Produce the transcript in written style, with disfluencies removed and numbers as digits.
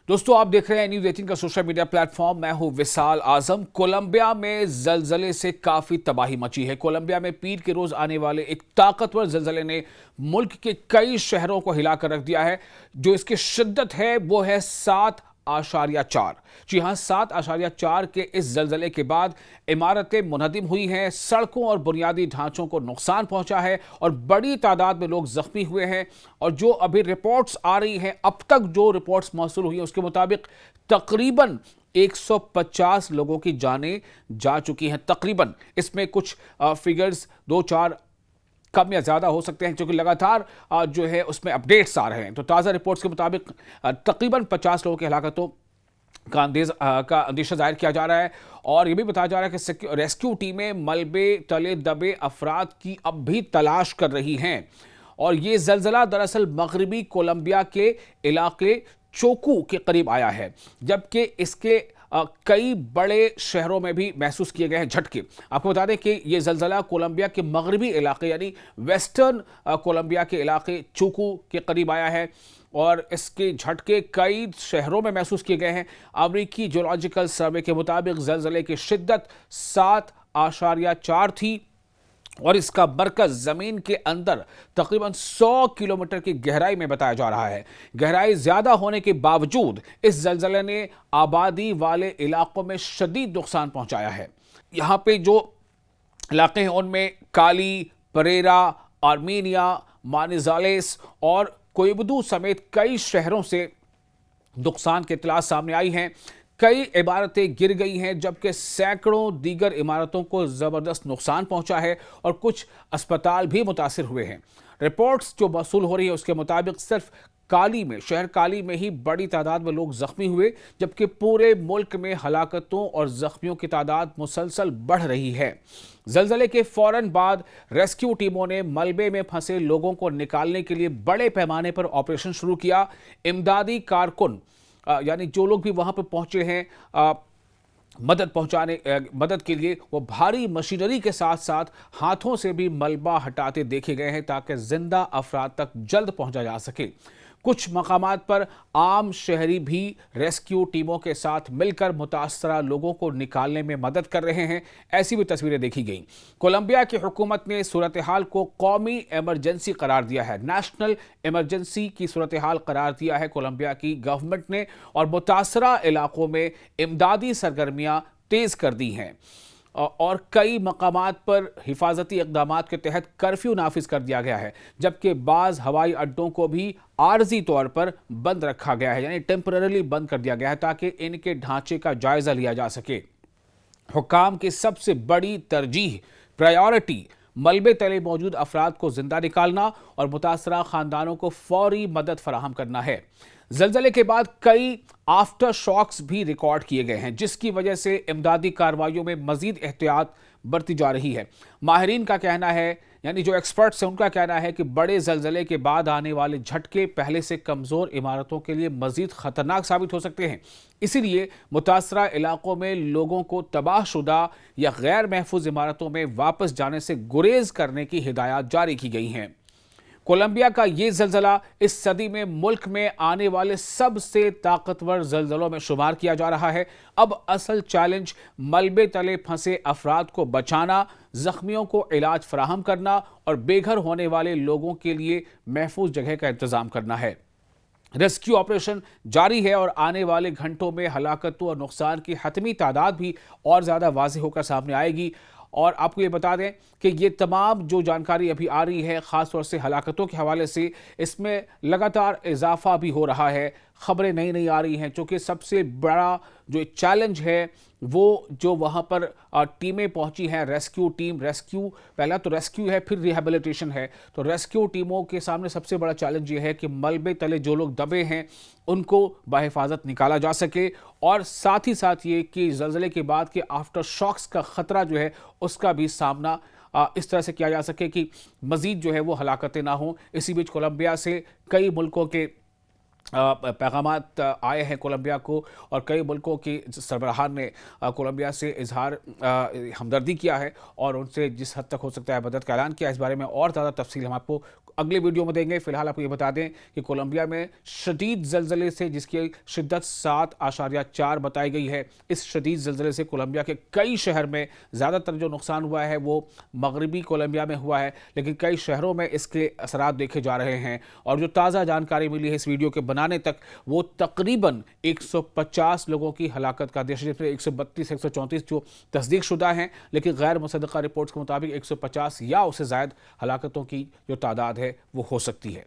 दोस्तों, आप देख रहे हैं न्यूज़ 18 का सोशल मीडिया प्लेटफॉर्म। मैं हूं विशाल आजम। कोलंबिया में जलजले से काफी तबाही मची है। कोलंबिया में पीर के रोज आने वाले एक ताकतवर जलजले ने मुल्क के कई शहरों को हिलाकर रख दिया है। जो इसकी शिद्दत है वो है 7.4। जी हां, 7.4 के इस जलजले के बाद इमारतें मुनहदिम हुई हैं, सड़कों और बुनियादी ढांचों को नुकसान पहुंचा है और बड़ी तादाद में लोग जख्मी हुए हैं। और जो अभी रिपोर्ट्स आ रही हैं, अब तक जो रिपोर्ट्स मौसूल हुई हैं उसके मुताबिक तकरीबन 150 लोगों की जानें जा चुकी हैं। तकरीबन इसमें कुछ फिगर्स 2-4 कम या ज़्यादा हो सकते हैं, क्योंकि लगातार जो है उसमें अपडेट्स आ रहे हैं। तो ताज़ा रिपोर्ट्स के मुताबिक तकरीबन 50 लोगों की हलाकतों का अंदेशा जाहिर किया जा रहा है। और यह भी बताया जा रहा है कि रेस्क्यू टीमें मलबे तले दबे अफराद की अब भी तलाश कर रही हैं। और ये जलजला दरअसल मगरबी कोलंबिया के इलाके चोकू के करीब आया है, जबकि इसके कई बड़े शहरों में भी महसूस किए गए हैं झटके। आपको बता दें कि ये जलजला कोलंबिया के मगरबी इलाके यानी वेस्टर्न कोलंबिया के इलाके चोकू के करीब आया है और इसके झटके कई शहरों में महसूस किए गए हैं। अमेरिकी जियोलॉजिकल सर्वे के मुताबिक जलजले की शिद्दत 7.4 थी और इसका मरकज जमीन के अंदर तकरीबन 100 किलोमीटर की गहराई में बताया जा रहा है। गहराई ज्यादा होने के बावजूद इस जलजले ने आबादी वाले इलाकों में शदीद नुकसान पहुंचाया है। यहां पे जो इलाके हैं उनमें काली, परेरा, आर्मीनिया, मानिजालेस और कोयबदू समेत कई शहरों से नुकसान की इत्तला सामने आई हैं। कई इमारतें गिर गई हैं, जबकि सैकड़ों दीगर इमारतों को ज़बरदस्त नुकसान पहुंचा है और कुछ अस्पताल भी मुतासिर हुए हैं। रिपोर्ट्स जो मौसूल हो रही है उसके मुताबिक सिर्फ शहर काली में ही बड़ी तादाद में लोग जख्मी हुए, जबकि पूरे मुल्क में हलाकतों और जख्मियों की तादाद मुसलसल बढ़ रही है। जलजले के फौरन बाद रेस्क्यू टीमों ने मलबे में फंसे लोगों को निकालने के लिए बड़े पैमाने पर ऑपरेशन शुरू किया। इमदादी कारकुन यानी जो लोग भी वहां पर पहुंचे हैं मदद के लिए, वो भारी मशीनरी के साथ साथ हाथों से भी मलबा हटाते देखे गए हैं ताकि जिंदा अफराद तक जल्द पहुंचा जा सके। कुछ मकामात पर आम शहरी भी रेस्क्यू टीमों के साथ मिलकर मुतासरा लोगों को निकालने में मदद कर रहे हैं। ऐसी भी तस्वीरें देखी गई। कोलंबिया की हुकूमत ने सूरत हाल को कौमी इमरजेंसी करार दिया है। नेशनल इमरजेंसी की सूरत हाल करार दिया है कोलंबिया की गवर्नमेंट ने और मुतासरा इलाकों में इमदादी सरगर्मियां तेज कर दी हैं और कई मकामात पर हिफाजती इक़दामात के तहत कर्फ्यू नाफिज कर दिया गया है, जबकि बाज़ हवाई अड्डों को भी आर्जी तौर पर बंद रखा गया है, यानी टेम्पररी बंद कर दिया गया है ताकि इनके ढांचे का जायजा लिया जा सके। हुकाम की सबसे बड़ी प्रायोरिटी मलबे तले मौजूद अफराद को जिंदा निकालना और मुतासरा खानदानों को फौरी मदद फराहम करना है। जलजले के बाद कई आफ्टर शॉक्स भी रिकॉर्ड किए गए हैं, जिसकी वजह से इमदादी कार्रवाइयों में मजीद एहतियात बरती जा रही है। माहिरीन का कहना है, यानी जो एक्सपर्ट्स हैं उनका कहना है कि बड़े जलजले के बाद आने वाले झटके पहले से कमज़ोर इमारतों के लिए मजीद ख़तरनाक साबित हो सकते हैं। इसीलिए मुतासरा इलाकों में लोगों को तबाहशुदा या गैर महफूज इमारतों में वापस जाने से गुरेज करने की हिदायत जारी की गई हैं। कोलंबिया का ये जलजला इस सदी में मुल्क में आने वाले सबसे ताकतवर जलजलों में शुमार किया जा रहा है। अब असल चैलेंज मलबे तले फंसे अफराद को बचाना, जख्मियों को इलाज फराहम करना और बेघर होने वाले लोगों के लिए महफूज जगह का इंतजाम करना है। रेस्क्यू ऑपरेशन जारी है और आने वाले घंटों में हलाकतों और नुकसान की हतमी तादाद भी और ज़्यादा वाज़ेह होकर सामने आएगी। और आपको ये बता दें कि ये तमाम जो जानकारी अभी आ रही है, ख़ास तौर से हलाकतों के हवाले से, इसमें लगातार इजाफा भी हो रहा है। ख़बरें नई आ रही हैं, चूँकि सबसे बड़ा जो चैलेंज है वो जो वहाँ पर टीमें पहुँची हैं, रेस्क्यू पहला तो रेस्क्यू है, फिर रिहेबिलिटेशन है। तो रेस्क्यू टीमों के सामने सबसे बड़ा चैलेंज ये है कि मलबे तले जो लोग दबे हैं उनको बाहिफाजत निकाला जा सके और साथ ही साथ ये कि जलजले के बाद के आफ्टर शॉक्स का ख़तरा जो है उसका भी सामना इस तरह से किया जा सके कि मज़ीद जो है वो हलाकतें ना हों। इसी बीच कोलंबिया से कई मुल्कों के पैगामात आए हैं कोलंबिया को और कई मुल्कों की सरबराहान ने कोलंबिया से इजहार हमदर्दी किया है और उनसे जिस हद तक हो सकता है मदद का ऐलान किया। इस बारे में और ज़्यादा तफसील हम आपको अगले वीडियो में देंगे। फिलहाल आपको ये बता दें कि कोलंबिया में शदीद ज़लज़ले से, जिसकी शिद्दत 7.4 बताई गई है, इस शदीद ज़लज़ले से कोलंबिया के कई शहर में ज़्यादातर जो नुकसान हुआ है वो मगरबी कोलंबिया में हुआ है, लेकिन कई शहरों में इसके असरात देखे जा रहे हैं। और जो ताज़ा जानकारी मिली है इस वीडियो के बनाने तक, वो तकरीबन 150 लोगों की हलाकत का देश, जिसमें 132 134 जो तस्दीक शुदा हैं, लेकिन गैर मुसद्दक़ा रिपोर्ट्स के मुताबिक 150 या उससे ज़ायद हलाकतों की जो तादाद है वो हो सकती है।